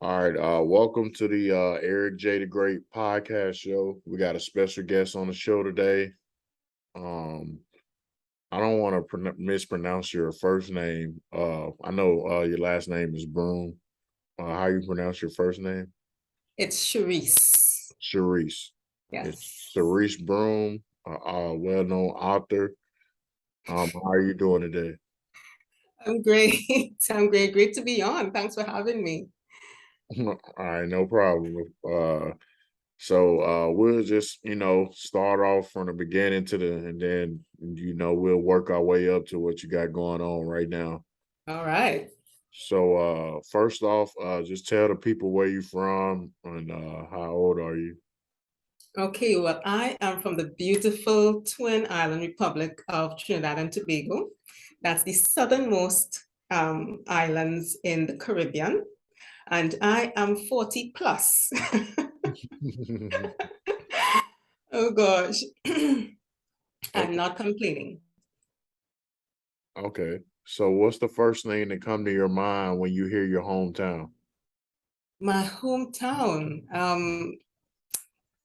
All right, welcome to the Eric J. the Great podcast show. We got a special guest on the show today. Um, I don't want to mispronounce your first name. I know your last name is Broome. How you pronounce your first name? It's Charisse. Charisse. It's Yes. Charisse Broome, well-known author. How are you doing today? I'm great. I'm great. Great to be on. Thanks for having me. All right, no problem. So we'll just, start off from the beginning and then, we'll work our way up to what you got going on right now. All right. So first off, just tell the people where you from and how old are you? Okay, well, I am from the beautiful Twin Island Republic of Trinidad and Tobago. That's the southernmost islands in the Caribbean. And I am 40 plus. Oh gosh. I'm Okay. not complaining. Okay. So what's the first thing that come to your mind when you hear your hometown? My hometown.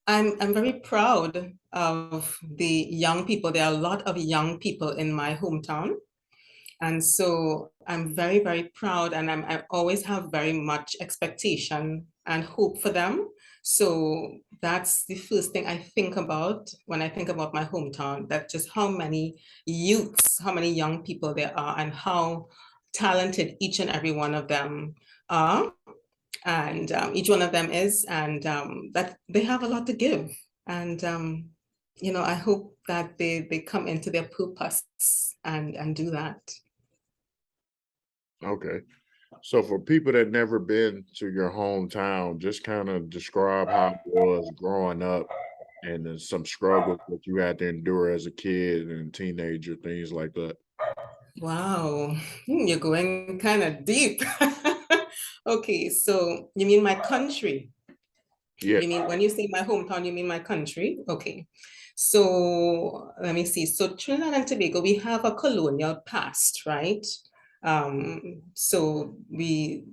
I'm very proud of the young people. There are a lot of young people in my hometown. And so I'm very, very proud, and I always have very much expectation and hope for them. So that's the first thing I think about when I think about my hometown, that just how many youths, how many young people there are, and how talented each and every one of them are, and each one of them is, and that they have a lot to give. And I hope that they come into their purpose and do that. Okay. So for people that never been to your hometown, just kind of describe how it was growing up and then some struggles that you had to endure as a kid and teenager, things like that. Wow, you're going kind of deep. Okay, so you mean my country? Yeah. You mean when you say my hometown, you mean my country? Okay. So let me see. So Trinidad and Tobago, we have a colonial past, right? So we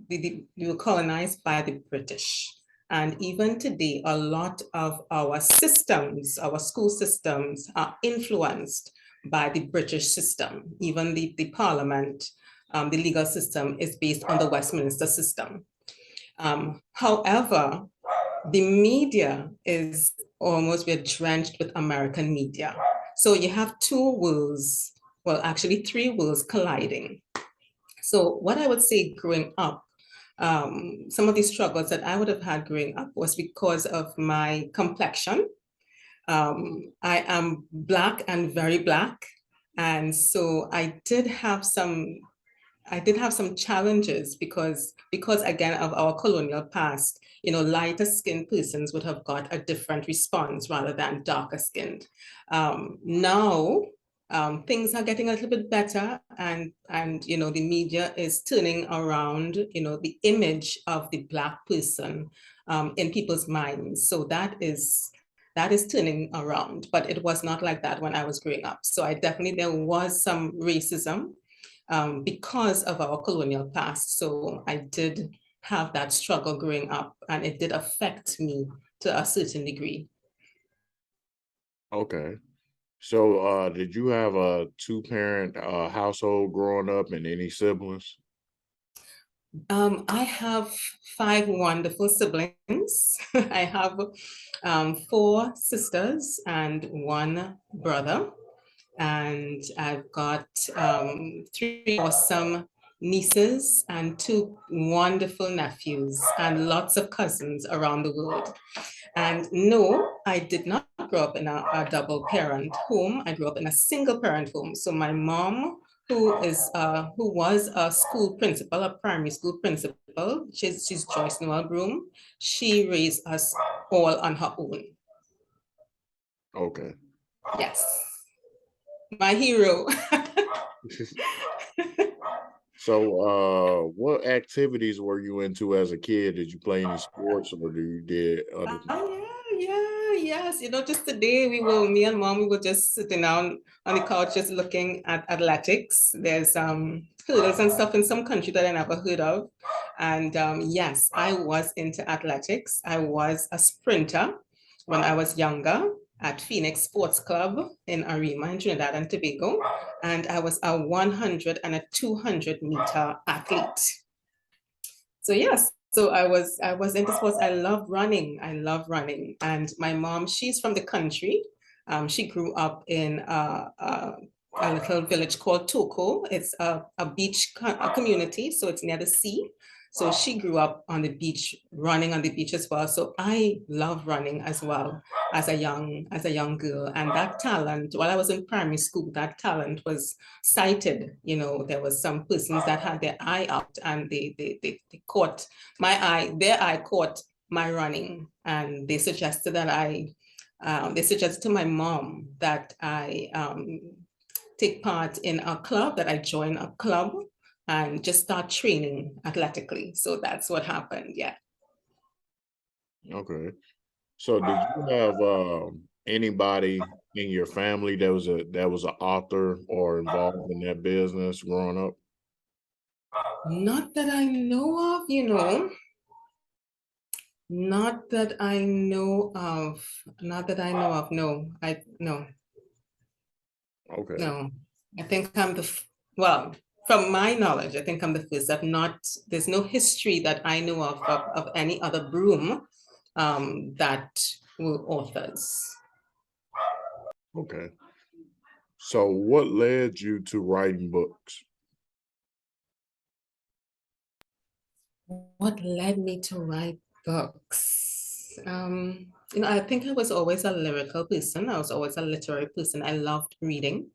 were colonized by the British. And even today, a lot of our systems, our school systems, are influenced by the British system. Even the parliament, the legal system is based on the Westminster system. However, the media is almost, we're drenched with American media. So you have two worlds, well, actually three worlds colliding. So what I would say growing up, some of the struggles that I would have had growing up was because of my complexion. I am Black and very Black. And so I did have some challenges because again of our colonial past, lighter skinned persons would have got a different response rather than darker skinned. Now things are getting a little bit better, and the media is turning around the image of the Black person in people's minds. So that is turning around, but it was not like that when I was growing up. So there was some racism because of our colonial past. So I did have that struggle growing up, and it did affect me to a certain degree. Okay. So did you have a two-parent household growing up and any siblings? I have five wonderful siblings. I have four sisters and one brother. And I've got three awesome nieces and two wonderful nephews and lots of cousins around the world. And no, I did not grow up in a double parent home. I grew up in a single parent home. So my mom, who was a school principal, a primary school principal, she's Joyce Noel Broome. She raised us all on her own. Okay. Yes, my hero. So what activities were you into as a kid? Did you play any sports or do you did other Yes. Just today me and mom, we were just sitting down on the couch, just looking at athletics. There's hurdles and stuff in some country that I never heard of. And yes, I was into athletics. I was a sprinter when I was younger at Phoenix Sports Club in Arima in Trinidad and Tobago. And I was a 100 and a 200-meter athlete. So yes, so I was into sports. I love running. I love running. And my mom, she's from the country. She grew up in a little village called Toko. It's a beach a community, so it's near the sea. So she grew up on the beach, running on the beach as well. So I love running as well as a young girl. And that talent, while I was in primary school, that talent was cited. There was some persons that had their eye out, and they caught my eye, their eye caught my running, and they suggested to my mom that I take part in a club, that I join a club and just start training athletically. So that's what happened. Yeah. Okay. So did you have anybody in your family that was an author or involved in that business growing up? Not that I know of. Not that I know of. Not that I know of. No, no, Okay. no. I think well, from my knowledge, I think I'm the first. There's no history that I know of any other broom that were authors. Okay. So what led you to writing books? What led me to write books? I think I was always a lyrical person. I was always a literary person. I loved reading.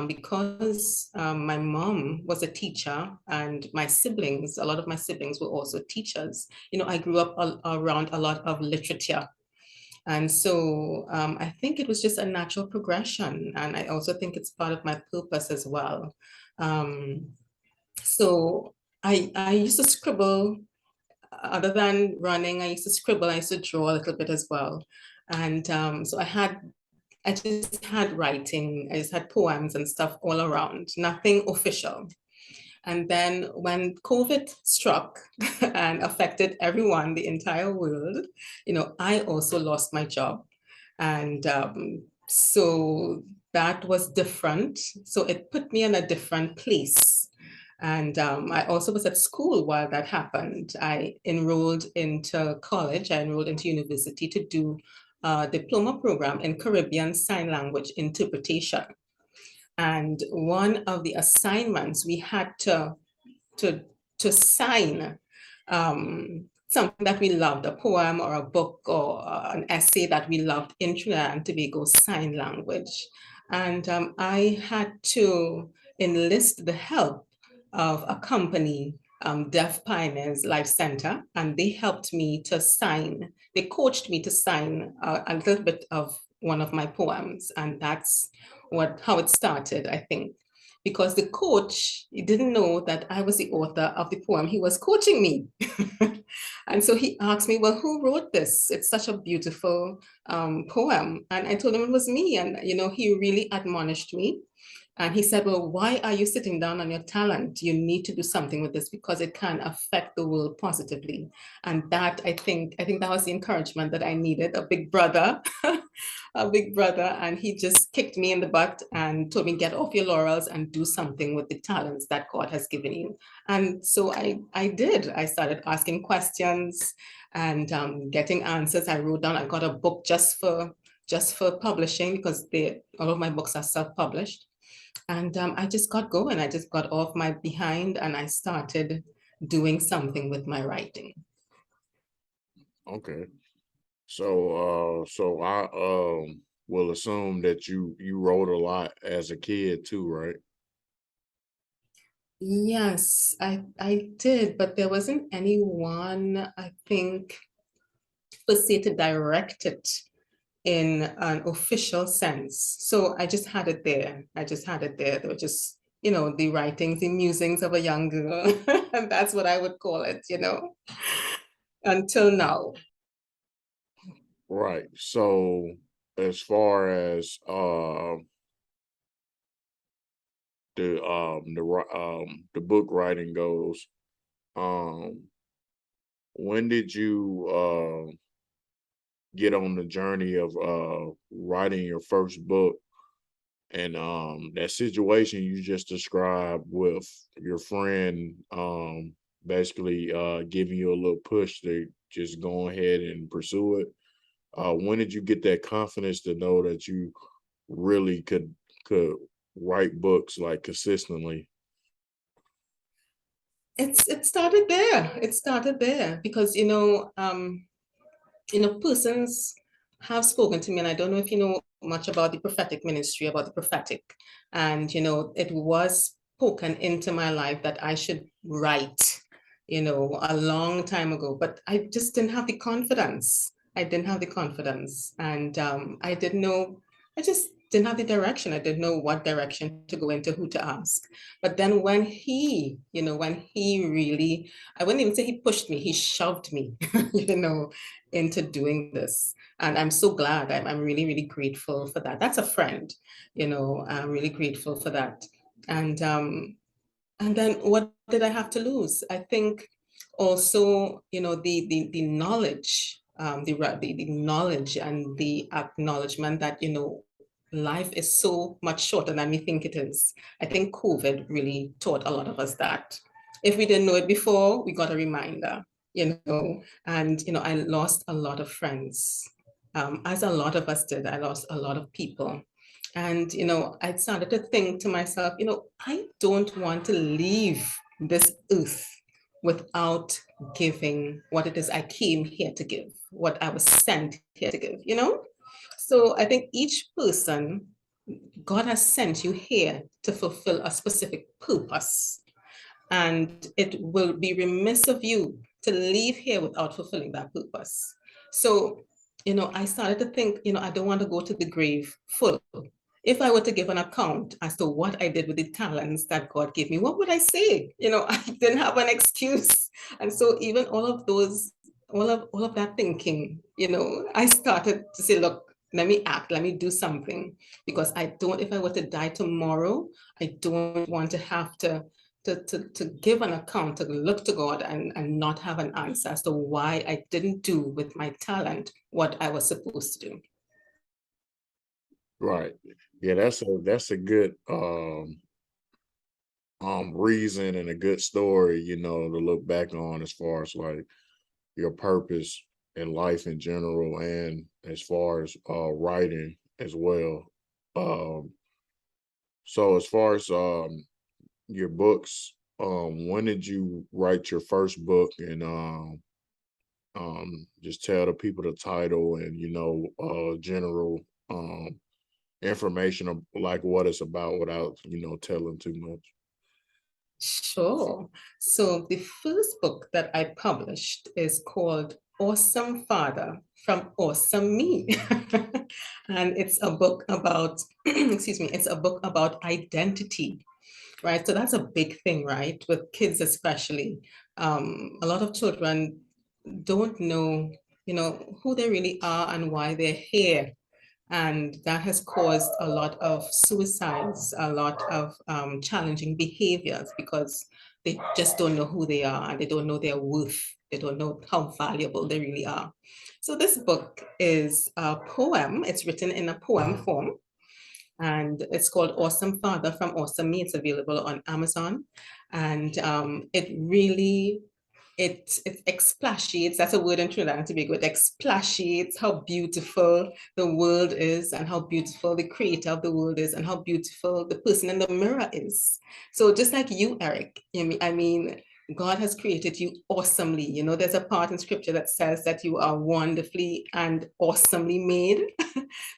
Because my mom was a teacher, and a lot of my siblings were also teachers. I grew up around a lot of literature. And so I think it was just a natural progression. And I also think it's part of my purpose as well. Um, so I used to scribble. Other than running, I used to scribble. I used to draw a little bit as well. And so I just had writing. I just had poems and stuff all around, nothing official. And then when COVID struck and affected everyone, the entire world, I also lost my job. And so that was different. So it put me in a different place. And I also was at school while that happened. I enrolled into college, I enrolled into university to do a diploma program in Caribbean Sign Language interpretation. And one of the assignments we had to, to sign something that we loved, a poem or a book or an essay that we loved in Trinidad and Tobago Sign Language. And I had to enlist the help of a company, Deaf Pioneers Life Center, and they helped me to sign. They coached me to sign a little bit of one of my poems, and that's how it started, I think, because the coach, he didn't know that I was the author of the poem. He was coaching me. And so he asked me, well, who wrote this? It's such a beautiful poem. And I told him it was me. And, he really admonished me. And he said, well, why are you sitting down on your talent? You need to do something with this because it can affect the world positively. And that, I think that was the encouragement that I needed, a big brother, a big brother. And he just kicked me in the butt and told me, get off your laurels and do something with the talents that God has given you. And so I did. I started asking questions and getting answers. I wrote down, I got a book just for publishing, because all of my books are self-published. And I just got going. I just got off my behind and I started doing something with my writing. Okay. So I will assume that you wrote a lot as a kid too, right? Yes, I did, but there wasn't anyone, I think, per se to direct it in an official sense. So I just had it there. I just had it there. They were just, the writings, the musings of a young girl. And that's what I would call it, until now. Right. So as far as the book writing goes, um when did you get on the journey of writing your first book? And that situation you just described with your friend basically giving you a little push to just go ahead and pursue it. When did you get that confidence to know that you really could write books like consistently? It started there. It started there because persons have spoken to me, and I don't know if you know much about the prophetic ministry, about the prophetic, and it was spoken into my life that I should write, a long time ago, but I just didn't have the confidence. I didn't have the confidence, and I didn't know. I just didn't have the direction. I didn't know what direction to go into, who to ask. But then when he really, I wouldn't even say he pushed me, he shoved me, into doing this. And I'm so glad. I'm really, really grateful for that. That's a friend, I'm really grateful for that. And and then what did I have to lose? I think also, the knowledge, the knowledge and the acknowledgement that, life is so much shorter than we think it is. I think COVID really taught a lot of us that. If we didn't know it before, we got a reminder, and I lost a lot of friends. As a lot of us did, I lost a lot of people. And, I started to think to myself, I don't want to leave this earth without giving what it is I came here to give, what I was sent here to give. So I think each person, God has sent you here to fulfill a specific purpose. And it will be remiss of you to leave here without fulfilling that purpose. So, I started to think, I don't want to go to the grave full. If I were to give an account as to what I did with the talents that God gave me, what would I say? I didn't have an excuse. And so even all of that thinking, I started to say, look, let me act, let me do something. Because if I were to die tomorrow, I don't want to have to give an account, to look to God and not have an answer as to why I didn't do with my talent what I was supposed to do. Right. Yeah, that's a good reason and a good story, to look back on as far as like your purpose in life in general and as far as writing as well. Um so as far as your books, when did you write your first book, and just tell the people the title and general um information of like what it's about without telling too much. Sure. So the first book that I published is called Awesome Father from Awesome Me. And it's a book about, excuse me, it's a book about identity, right? So that's a big thing, right? With kids especially. A lot of children don't know, who they really are and why they're here. And that has caused a lot of suicides, a lot of challenging behaviors because they just don't know who they are and they don't know their worth. They don't know how valuable they really are. So this book is a poem. It's written in a poem form, and it's called Awesome Father from Awesome Me. It's available on Amazon, and it expatiates, that's a word in Trinidad and Tobago, it expatiates how beautiful the world is and how beautiful the creator of the world is and how beautiful the person in the mirror is. So just like you, Eric, I mean, God has created you awesomely. There's a part in scripture that says that you are wonderfully and awesomely made.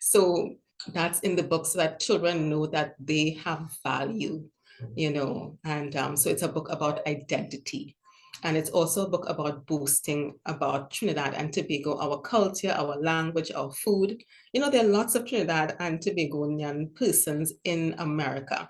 So that's in the book so that children know that they have value, and so it's a book about identity. And it's also a book about boasting about Trinidad and Tobago, our culture, our language, our food. There are lots of Trinidad and Tobagonian persons in America.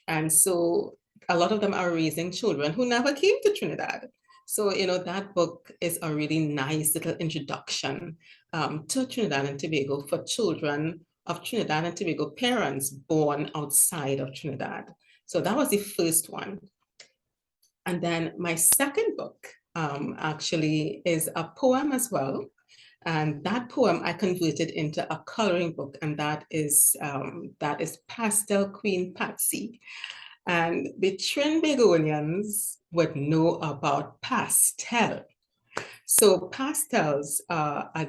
And so a lot of them are raising children who never came to Trinidad. So, that book is a really nice little introduction to Trinidad and Tobago for children of Trinidad and Tobago parents born outside of Trinidad. So that was the first one. And then my second book actually is a poem as well. And that poem I converted into a coloring book, and that is Pastel Queen Patsy. And the Trinidadians would know about pastel. So pastels are a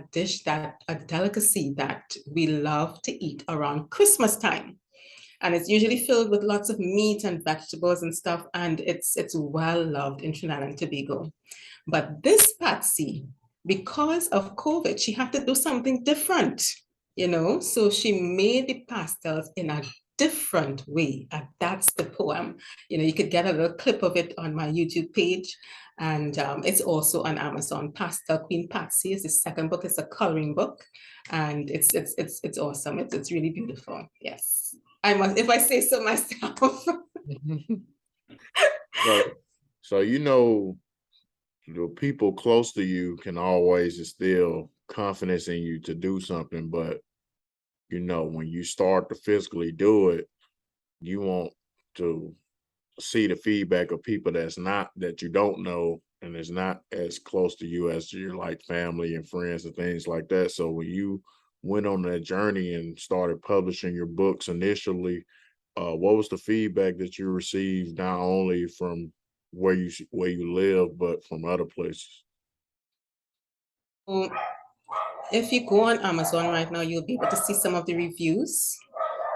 delicacy that we love to eat around Christmas time. And it's usually filled with lots of meat and vegetables and stuff. And it's well loved in Trinidad and Tobago. But this Patsy, because of COVID, she had to do something different, So she made the pastels in a different way. And that's the poem. You could get a little clip of it on my YouTube page. And it's also on Amazon. Pastel Queen Patsy is the second book. It's a coloring book. And it's awesome. It's really beautiful. Yes. I must, if I say so myself. So the people close to you can always instill confidence in you to do something, but when you start to physically do it, you want to see the feedback of people that you don't know and is not as close to you as your like family and friends and things like that. So when you went on that journey and started publishing your books initially, what was the feedback that you received not only from where you live, but from other places? If you go on Amazon right now, you'll be able to see some of the reviews.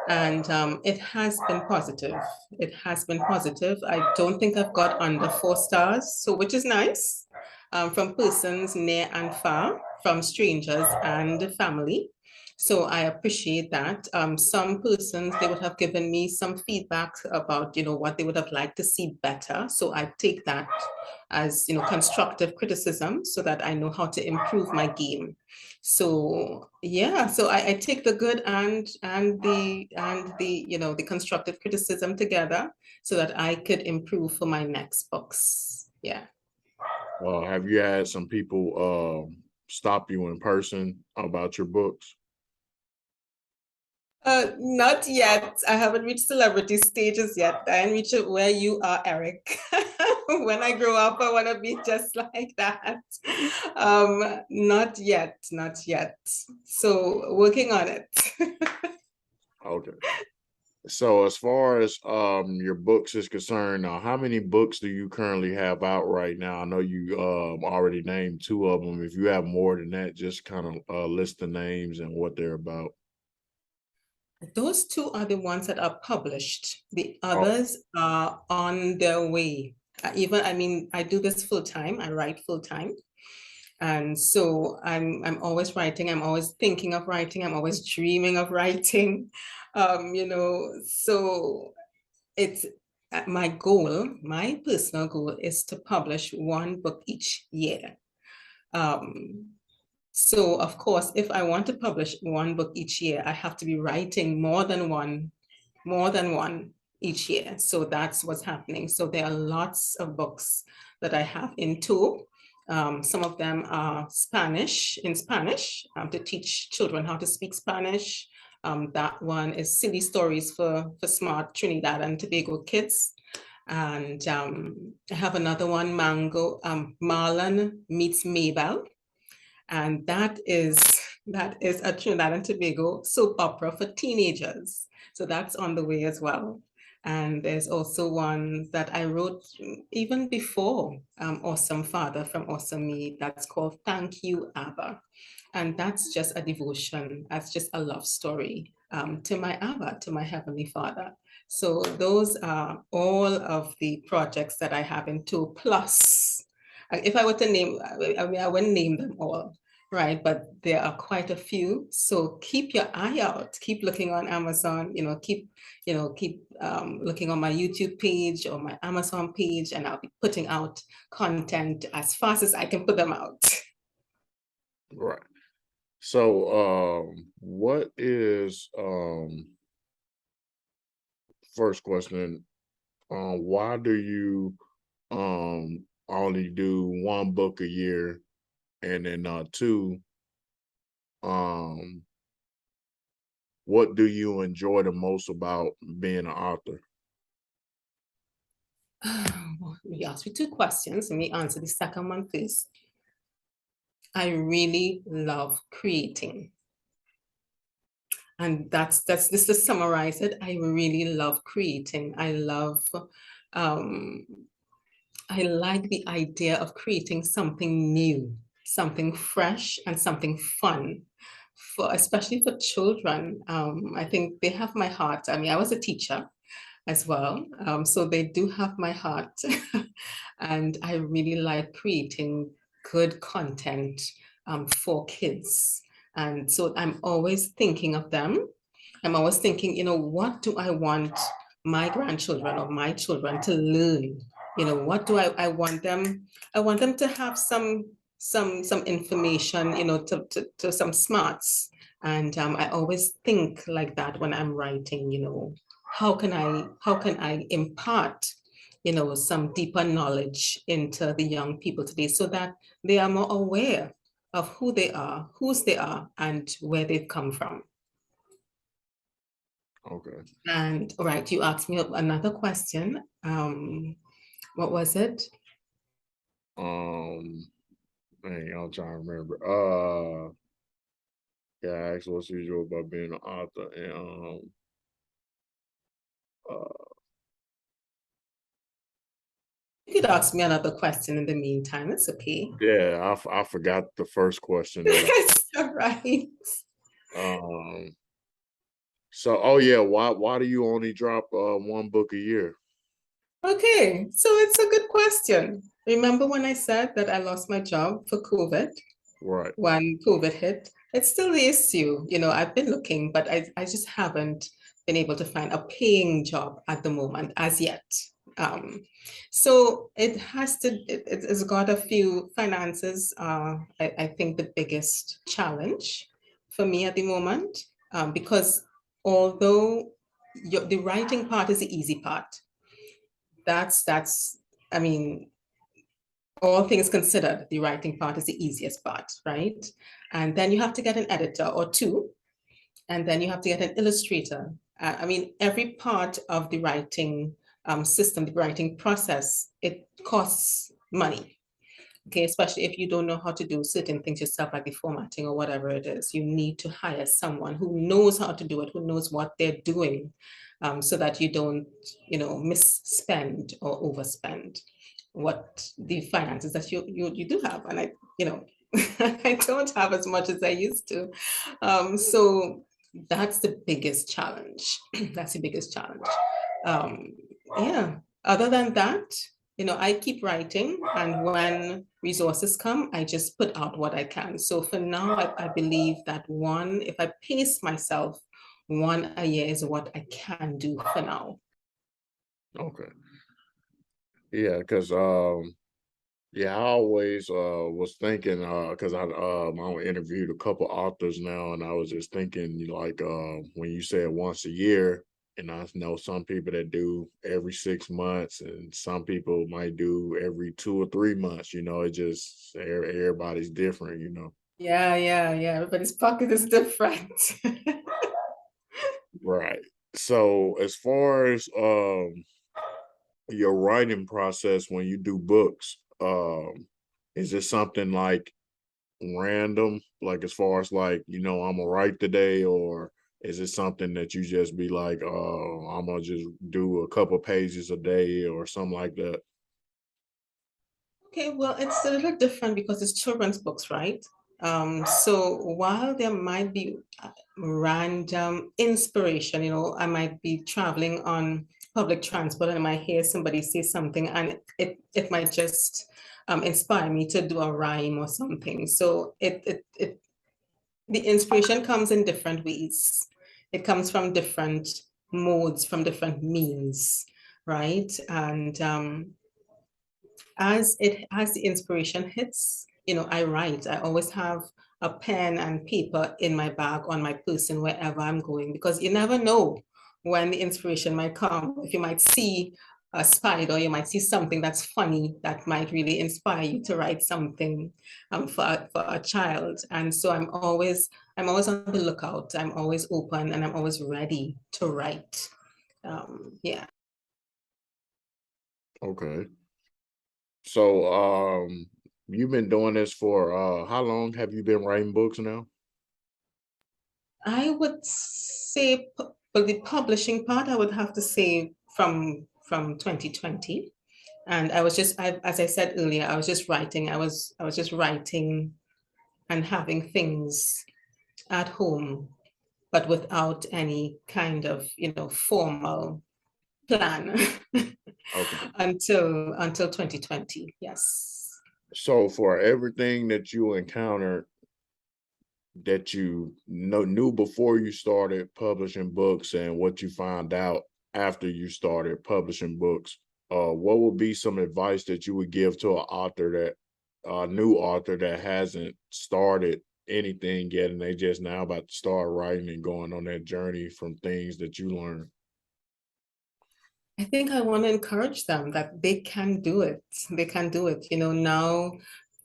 And it has been positive. It has been positive. I don't think I've got under 4 stars, so which is nice, from persons near and far, from strangers and family. So I appreciate that. Some persons, they would have given me some feedback about, what they would have liked to see better. So I take that as, constructive criticism so that I know how to improve my game. So yeah, so I take the good and the the constructive criticism together so that I could improve for my next books. Yeah. Have you had some people stop you in person about your books? Not yet. I haven't reached celebrity stages yet. I haven't reached where you are, Eric. When I grow up, I want to be just like that. Not yet, not yet. So working on it. Okay. So as far as your books is concerned, now how many books do you currently have out right now? I know you already named 2 of them. If you have more than that, just kind of list the names and what they're about. Those 2 are the ones that are published. The Oh, others are on their way. I do this full time. I write full time. And so I'm always writing. I'm always thinking of writing. I'm always dreaming of writing. So it's my goal, my personal goal is to publish 1 book each year. So of course, if I want to publish 1 book each year, I have to be writing more than one each year. So that's what's happening. So there are lots of books that I have in tow. Some of them are in Spanish, to teach children how to speak Spanish. That one is Silly Stories for Smart Trinidad and Tobago Kids. And I have another one, Marlon Meets Mabel. And that is a Trinidad and Tobago soap opera for teenagers. So that's on the way as well. And there's also one that I wrote even before Awesome Father from Awesome Me. That's called Thank You, Abba. And that's just a devotion. That's just a love story to my Abba, to my Heavenly Father. So those are all of the projects that I have in tow. Plus, if I were to name, I wouldn't name them all, right? But there are quite a few. So keep your eye out. Keep looking on Amazon. Keep looking on my YouTube page or my Amazon page, and I'll be putting out content as fast as I can put them out. right. So what is first question, why do you only do 1 book a year? And then 2, um, what do you enjoy the most about being an author? You asked me two questions. Let me answer the second one first. I really love creating. And that's this to summarize it. I really love creating. Um, I like the idea of creating something new, something fresh, and something fun. Especially for children, I think they have my heart. I mean, I was a teacher as well, so they do have my heart, and I really like creating good content for kids. And so I'm always thinking of them. I'm always thinking, what do I want my grandchildren or my children to learn? What do I want them? I want them to have some information, to some smarts. And I always think like that when I'm writing, how can I impart, some deeper knowledge into the young people today so that they are more aware of who they are, whose they are, and where they've come from. Okay. And all right, you asked me another question. What was it? Man, I'm trying to remember. Yeah, I asked what's usual about being an author, and uh, You could ask me another question in the meantime. It's okay. yeah, I forgot the first question that It's all right. um. So, oh yeah, why do you only drop one book a year? Okay, so it's a good question. Remember when I said that I lost my job for COVID? Right. When COVID hit, it's still the issue. I've been looking, but I just haven't been able to find a paying job at the moment as yet. Um, so it's got a few finances. I think the biggest challenge for me at the moment, because although the writing part is the easy part, I mean, all things considered, the writing part is the easiest part, right? And then you have to get an editor or two, and then you have to get an illustrator. I mean, every part of the writing system, the writing process, it costs money. Okay, especially if you don't know how to do certain things yourself, like the formatting or whatever it is, you need to hire someone who knows how to do it, who knows what they're doing, so that you don't, misspend or overspend what the finances that you do have. And I don't have as much as I used to. So that's the biggest challenge. That's the biggest challenge. Um, yeah. Other than that, I keep writing, and when resources come, I just put out what I can. So for now, I believe that if I pace myself, one a year is what I can do for now. Okay. Yeah, because yeah, I always was thinking because I interviewed a couple authors now, and I was just thinking like when you said once a year, and I know some people that do every 6 months, and some people might do every 2 or 3 months. It just everybody's different. Yeah. Everybody's pocket is different. Right. So as far as your writing process when you do books, is it something like random, like as far as like, I'm gonna write today, or is it something that you just be like, oh, I'm gonna just do a couple pages a day or something like that? Okay, well, it's a little different because it's children's books, right? So while there might be random inspiration, I might be traveling on public transport and I might hear somebody say something, and it might just inspire me to do a rhyme or something. So the inspiration comes in different ways. It comes from different modes, from different means, right? And as the inspiration hits, I write. I always have a pen and paper in my bag, on my person, wherever I'm going, because you never know when the inspiration might come. If you might see a spider, you might see something that's funny that might really inspire you to write something for a child. And so I'm always on the lookout. I'm always open, and I'm always ready to write. Yeah. Okay. So, you've been doing this for how long have you been writing books now? I would say, well, the publishing part, I would have to say from 2020. And as I said earlier, I was just writing. I was just writing and having things at home, but without any kind of, formal plan Okay. until 2020. Yes. So for everything that you encountered that you knew before you started publishing books and what you found out after you started publishing books, what would be some advice that you would give to an author that a new author that hasn't started anything yet and they just now about to start writing and going on that journey from things that you learned? I think I want to encourage them that they can do it. They can do it. Now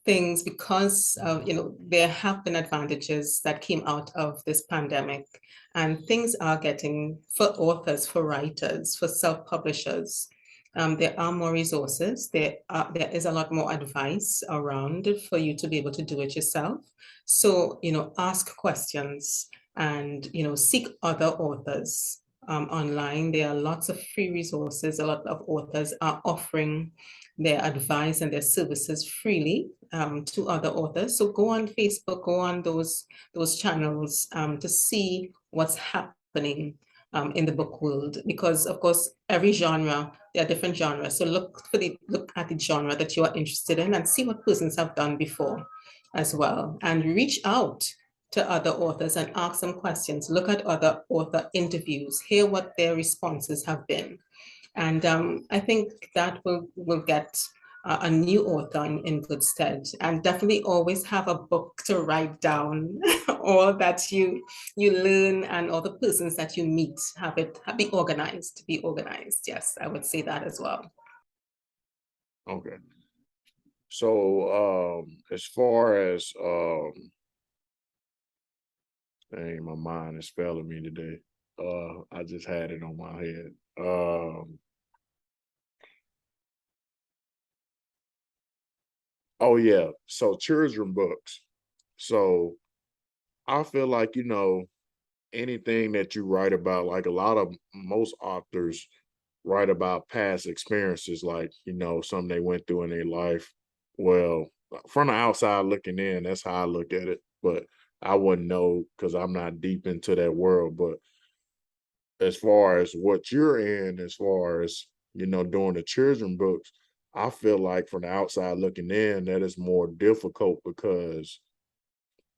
things, because of, there have been advantages that came out of this pandemic, and things are getting, for authors, for writers, for self-publishers. There are more resources. There is a lot more advice around for you to be able to do it yourself. So, ask questions and, seek other authors online. There are lots of free resources. A lot of authors are offering their advice and their services freely to other authors. So go on Facebook, go on those channels to see what's happening in the book world. Because of course, every genre, there are different genres. So look at the genre that you are interested in and see what persons have done before as well. And reach out to other authors and ask them questions. Look at other author interviews, hear what their responses have been. And I think that will get a new author in good stead. And definitely always have a book to write down all that you learn and all the persons that you meet. Be organized. Be organized. Yes, I would say that as well. Okay. So as far as dang, my mind is failing me today. I just had it on my head. Oh yeah. So children books. So I feel like, anything that you write about, like a lot of most authors write about past experiences, like, something they went through in their life. Well, from the outside looking in, that's how I look at it. But I wouldn't know because I'm not deep into that world. But as far as what you're in, as far as, doing the children books, I feel like from the outside looking in, that is more difficult because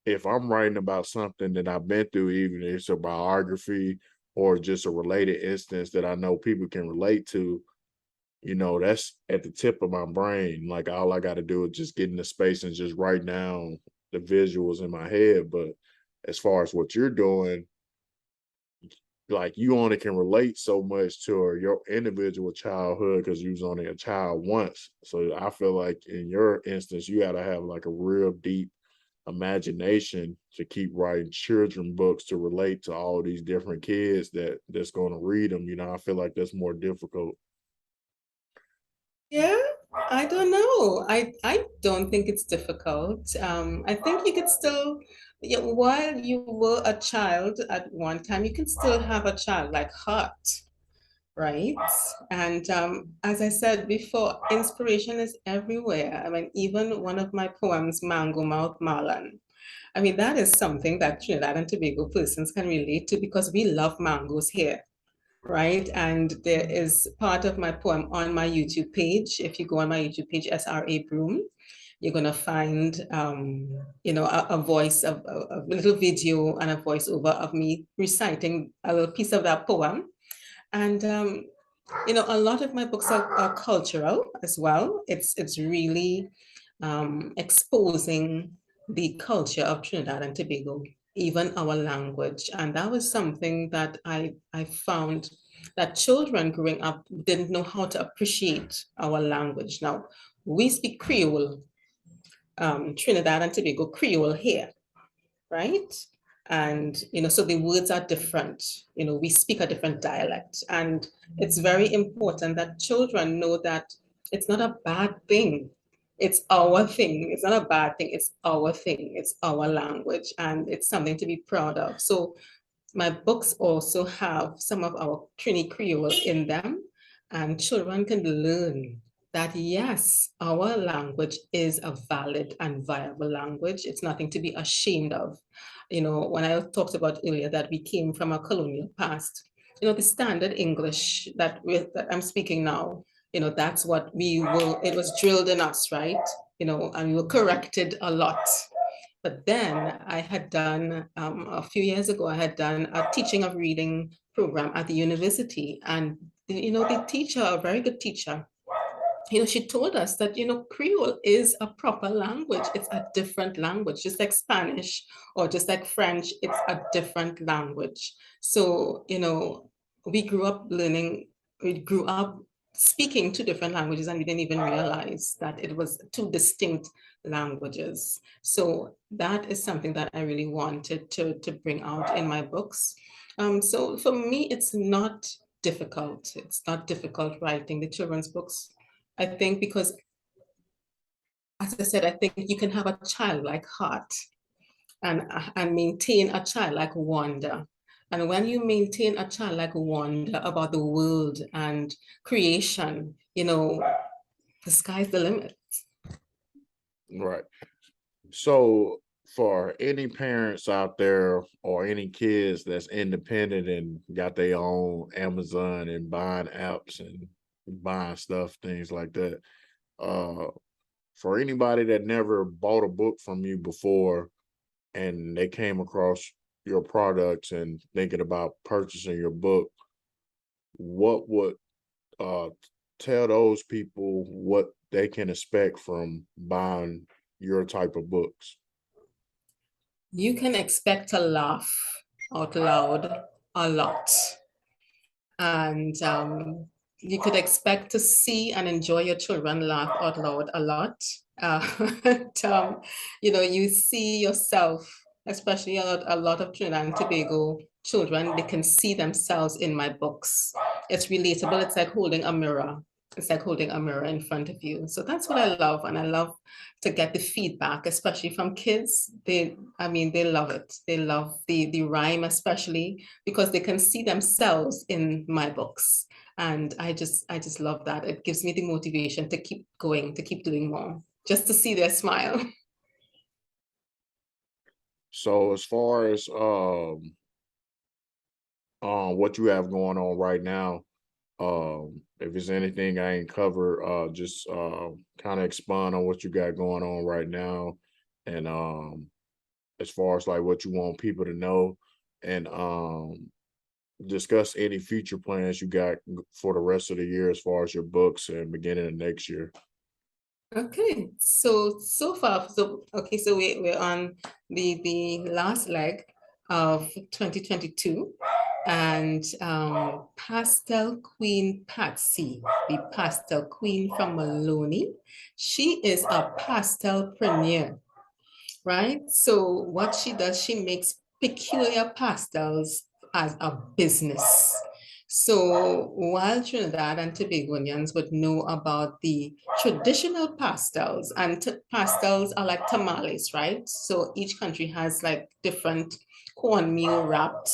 if I'm writing about something that I've been through, even if it's a biography or just a related instance that I know people can relate to, that's at the tip of my brain. Like all I got to do is just get in the space and just write down the visuals in my head. But as far as what you're doing, like you only can relate so much to your individual childhood because you was only a child once. So I feel like in your instance, you got to have like a real deep imagination to keep writing children books to relate to all these different kids that's going to read them. I feel like that's more difficult. Yeah, I don't know. I don't think it's difficult. I think you could still, yeah, while you were a child at one time, you can still have a childlike heart, right? And as I said before, inspiration is everywhere. I mean, even one of my poems, Mango Mouth Marlin. I mean, that is something that Trinidad and Tobago persons can relate to because we love mangoes here, right? And there is part of my poem on my YouTube page. If you go on my YouTube page, SRA Broome, you're gonna find, a voice of a little video and a voiceover of me reciting a little piece of that poem. And a lot of my books are cultural as well. It's really exposing the culture of Trinidad and Tobago, even our language. And that was something that I found that children growing up didn't know how to appreciate our language. Now, we speak Creole, Trinidad and Tobago Creole here, right? And so the words are different. We speak a different dialect, and it's very important that children know that It's not a bad thing. It's our thing. It's not a bad thing. It's our thing. It's our language, and it's something to be proud of. So my books also have some of our Trini Creole in them, and children can learn that yes, our language is a valid and viable language. It's nothing to be ashamed of. You know, when I talked about earlier that we came from a colonial past, you know, the standard English that I'm speaking now, you know, that's what we were, it was drilled in us, right? You know, and we were corrected a lot. But then I had done, a few years ago, I had done a teaching of reading program at the university. And, you know, the teacher, a very good teacher, you know, she told us that, you know, Creole is a proper language. It's a different language, just like Spanish or just like French, it's a different language. So, you know, we grew up speaking two different languages and we didn't even realize that it was two distinct languages. So that is something that I really wanted to bring out in my books. So for me, it's not difficult. It's not difficult writing the children's books. I think because, as I said, I think you can have a childlike heart and maintain a childlike wonder. And when you maintain a childlike wonder about the world and creation, you know, the sky's the limit. Right. So for any parents out there or any kids that's independent and got their own Amazon and buying apps and buying stuff, things like that, uh, for anybody that never bought a book from you before and they came across your products and thinking about purchasing your book, what would uh tell those people what they can expect from buying your type of books? You can expect to laugh out loud a lot. And you could expect to see and enjoy your children laugh out loud a lot. And, you know, you see yourself, especially a lot of Trinidad and Tobago children, they can see themselves in my books. It's relatable. It's like holding a mirror. It's like holding a mirror in front of you. So that's what I love. And I love to get the feedback, especially from kids. I mean, they love it. They love the rhyme, especially because they can see themselves in my books. And I just love that. It gives me the motivation to keep going, to keep doing more, just to see their smile. So as far as what you have going on right now, if there's anything I ain't covered, just kind of expand on what you got going on right now, and as far as like what you want people to know, and discuss any future plans you got for the rest of the year as far as your books and beginning of next year. Okay, so far, so we're on the last leg of 2022, and Pastel Queen Patsy, the Pastel Queen from Maloney, she is a pastelpreneur, right? So what she does, she makes peculiar pastels as a business. So while Trinidad and Tobagonians would know about the traditional pastels, and pastels are like tamales, right? So each country has like different cornmeal wrapped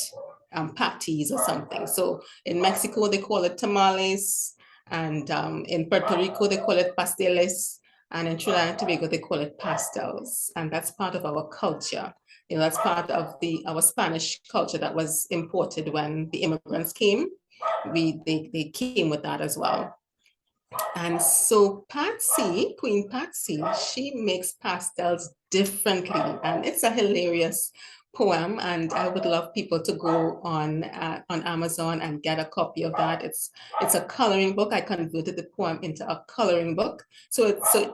patties or something. So in Mexico, they call it tamales, and in Puerto Rico, they call it pasteles. And in Trinidad and Tobago, they call it pastels. And that's part of our culture. You know, that's part of our Spanish culture that was imported when the immigrants came. They came with that as well. And so Patsy, Queen Patsy, she makes pastels differently. And it's a hilarious poem. And I would love people to go on Amazon and get a copy of that. It's a coloring book. I converted the poem into a coloring book. So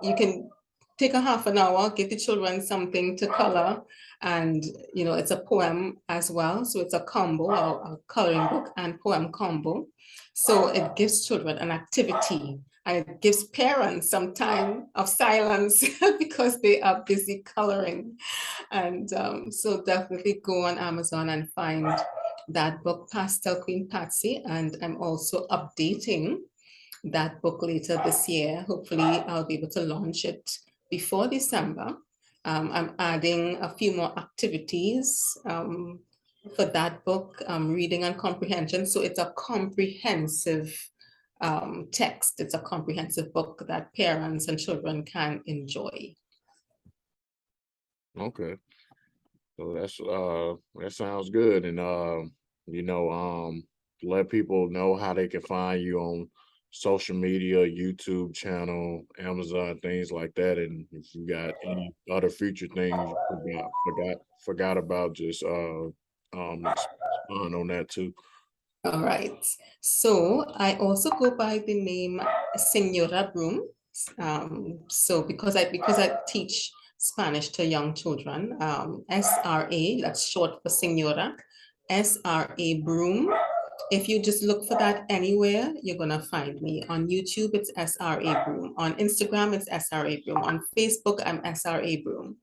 you can take a half an hour, give the children something to color. And, you know, it's a poem as well. So it's a combo, a coloring book and poem combo. So it gives children an activity and it gives parents some time of silence because they are busy coloring. And so definitely go on Amazon and find that book, Pastel Queen Patsy. And I'm also updating that book later this year. Hopefully, I'll be able to launch it before December. I'm adding a few more activities for that book, reading and comprehension. So it's a comprehensive text. It's a comprehensive book that parents and children can enjoy. Okay. So that sounds good. And you know, let people know how they can find you on social media, YouTube channel, Amazon, things like that. And if you got any other future things you forgot about, just expand on that too. All right. So I also go by the name Senora Broome. So because I teach Spanish to young children, SRA, that's short for Senora, SRA Broome. If you just look for that anywhere, you're gonna find me. On YouTube, it's SRA Broome. On Instagram, it's SRA Broome. On Facebook, I'm SRA Broome.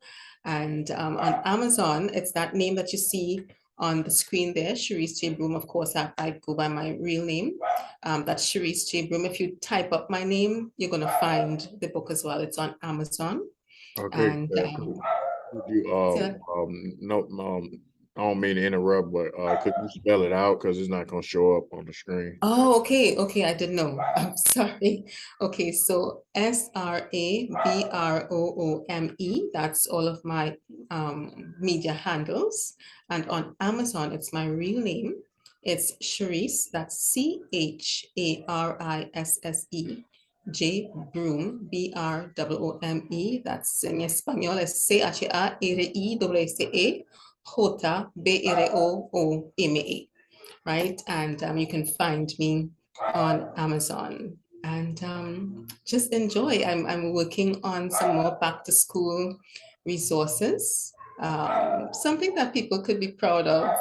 And on Amazon, it's that name that you see on the screen there, Charisse J. Broome. Of course, I go by my real name. That's Charisse J. Broome. If you type up my name, you're gonna find the book as well. It's on Amazon. Okay. And Could you so no I don't mean to interrupt, but could you spell it out because it's not gonna show up on the screen? oh, okay, okay, I didn't know. I'm sorry. Okay, so SRABROOME, that's all of my media handles. And on Amazon, it's my real name. It's Charisse, that's CHARISSE, J Broome, BROOME, that's in Espanol, es CHARISSE, J BROOME, right? And you can find me on Amazon. And just enjoy. I'm working on some more back to school resources, something that people could be proud of.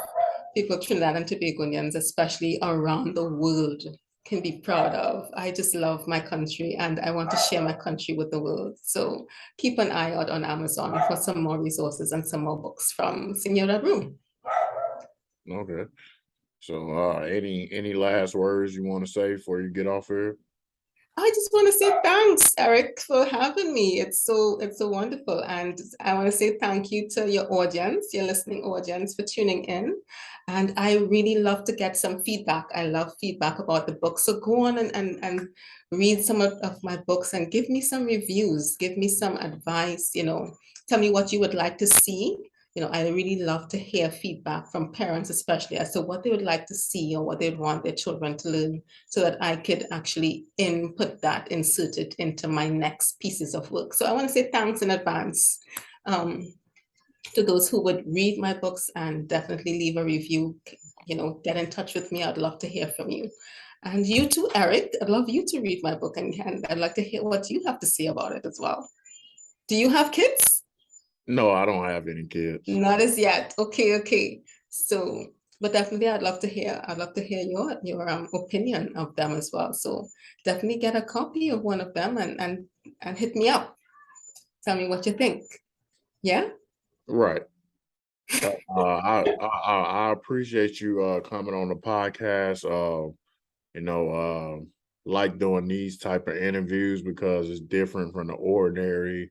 People, Trinidad and Tobagonians, especially around the world, can be proud of. I just love my country and I want to share my country with the world. So keep an eye out on Amazon for some more resources and some more books from Senora Broome. Okay. So any last words you want to say before you get off here? I just want to say thanks, Eric, for having me. It's so wonderful. And I want to say thank you to your audience, your listening audience, for tuning in. And I really love to get some feedback. I love feedback about the book. So go on and read some of my books and give me some reviews, give me some advice, tell me what you would like to see. I really love to hear feedback from parents, especially as to what they would like to see or what they'd want their children to learn, so that I could actually insert it into my next pieces of work. So I want to say thanks in advance to those who would read my books and definitely leave a review. Get in touch with me. I'd love to hear from you. And you too, Eric. I'd love you to read my book, and I'd like to hear what you have to say about it as well. Do you have kids? No, I don't have any kids. Not as yet. Okay. So, but definitely I'd love to hear your opinion of them as well. So definitely get a copy of one of them and hit me up. Tell me what you think. Yeah? Right. I appreciate you coming on the podcast. You know, like doing these type of interviews because it's different from the ordinary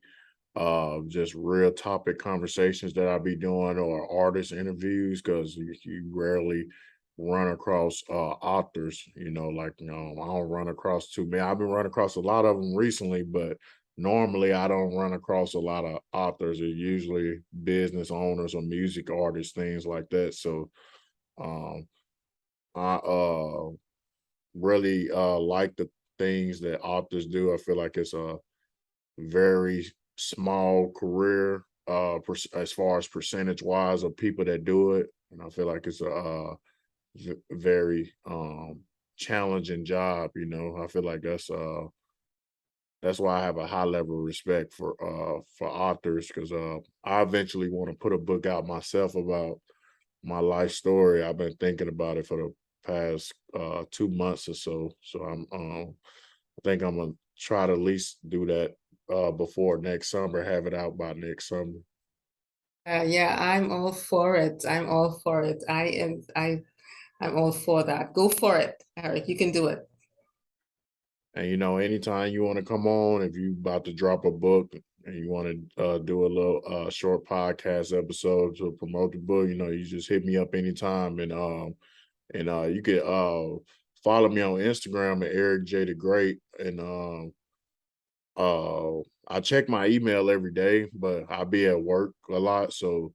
just real topic conversations that I be doing or artist interviews because you rarely run across authors, like I don't run across too many. I've been running across a lot of them recently, but normally I don't run across a lot of authors. They're usually business owners or music artists, things like that. So um I really like the things that authors do. I feel like it's a very small career as far as percentage wise of people that do it, and I feel like it's a very challenging job. I feel like that's why I have a high level of respect for authors because I eventually want to put a book out myself about my life story. I've been thinking about it for the past 2 months or so. So I think I'm gonna try to at least do that before next summer, have it out by next summer. Yeah, I'm all for it. I'm all for it. I'm all for that. Go for it, Eric. You can do it. And anytime you want to come on, if you about to drop a book and you want to do a little short podcast episode to promote the book, you just hit me up anytime. And you can follow me on Instagram at Eric J the Great. And I check my email every day, but I be at work a lot, so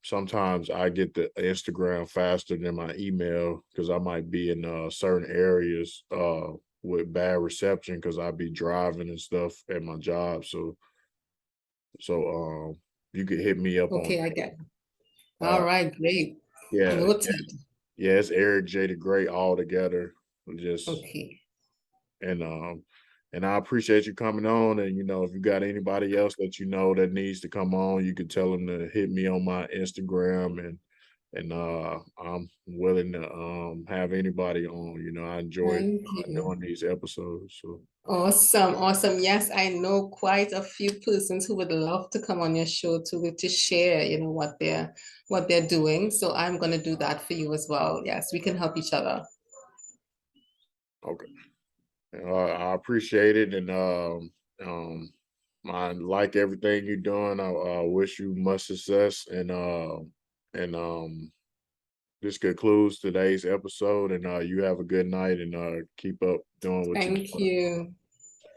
sometimes I get the Instagram faster than my email because I might be in certain areas with bad reception because I be driving and stuff at my job. So you could hit me up on Okay, I get it. uh All right, great. yeah, Noted. yeah, it's Eric J the Great all together. Just Okay. and and I appreciate you coming on. And if you got anybody else that that needs to come on, you can tell them to hit me on my Instagram, and I'm willing to have anybody on. I enjoy Thank you. doing these episodes. So Awesome, awesome. Yes, I know quite a few persons who would love to come on your show to share, what they're doing. So I'm gonna do that for you as well. Yes, we can help each other. okay. I appreciate it, and I like everything you're doing. I wish you much success, and this concludes today's episode. And you have a good night, and keep up doing what you're Thank doing. you.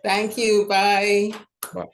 Thank you. Bye. Bye.